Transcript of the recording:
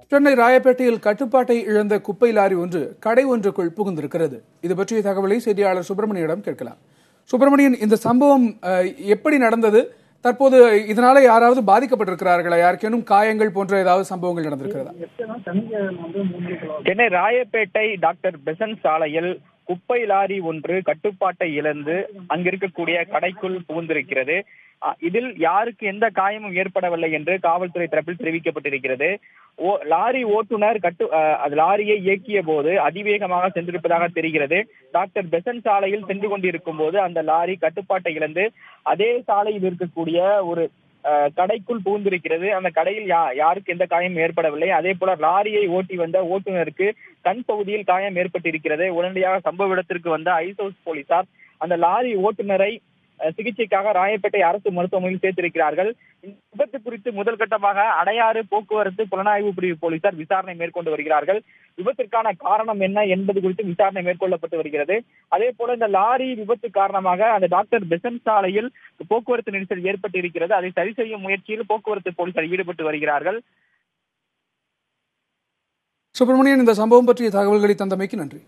சென்னை ராயப்பேட்டையில் கட்டுப்பாட்டை இழந்த குப்பை லாரி ஒன்று கடை ஒன்றுக்குள் புகுந்திருக்கிறது. இது பற்றிய தகவலை செய்தியாளர் சுப்பிரமணியனிடம் கேட்கலாம். சுப்பிரமணியன், இந்த சம்பவம் எப்படி நடந்தது? தற்போது இதனால யாராவது பாதிக்கப்பட்டிருக்கிறார்களா? யாருக்கேனும் காயங்கள் போன்ற ஏதாவது சம்பவங்கள் நடந்திருக்கிறதா? சென்னை ராயப்பேட்டை டாக்டர் பெசன்ட் சாலையில் குப்பை லாரி ஒன்று கட்டுப்பாட்டை இழந்து அங்கிருக்கக்கூடிய கடைக்குள் புகுந்திருக்கிறது. இதில் யாருக்கு எந்த காயமும் ஏற்படவில்லை என்று காவல்துறை தரப்பில் தெரிவிக்கப்பட்டிருக்கிறது. லாரி ஓட்டுநர் லாரியை இயக்கிய போது அதிவேகமாக சென்றிருப்பதாக தெரிகிறது. டாக்டர் பெசன்ட் சாலையில் சென்று கொண்டிருக்கும் போது அந்த லாரி கட்டுப்பாட்டை இழந்து அதே சாலையில் இருக்கக்கூடிய ஒரு கடைக்குள் புகுந்திருக்கிறது. அந்த கடையில் யாருக்கு எந்த காயமும் ஏற்படவில்லை. அதே போல லாரியை ஓட்டி வந்த ஓட்டுநருக்கு கண் பகுதியில் காயம் ஏற்பட்டிருக்கிறது. உடனடியாக சம்பவ இடத்திற்கு வந்த ஐசோஸ் போலீசார் அந்த லாரி ஓட்டுநரை சிகிச்சைக்காக ராயப்பேட்டை அரசு மருத்துவமனையில் சேர்த்திருக்கிறார்கள். இந்த விபத்து குறித்து முதல் கட்டமாக அடையாறு போக்குவரத்து புலனாய்வு பிரிவு போலீசார் விசாரணை மேற்கொண்டு வருகிறார்கள். விபத்திற்கான காரணம் என்ன என்பது குறித்து விசாரணை மேற்கொள்ளப்பட்டு வருகிறது. அதே போல இந்த லாரி விபத்து காரணமாக அந்த டாக்டர் பெசன்ட் சாலையில் போக்குவரத்து நெரிசல் ஏற்பட்டு இருக்கிறது. அதை சரி செய்யும் முயற்சியில் போக்குவரத்து போலீசார் ஈடுபட்டு வருகிறார்கள். சுப்பிரமணியன், இந்த சம்பவம் பற்றிய தகவல்களை தந்தமைக்கு நன்றி.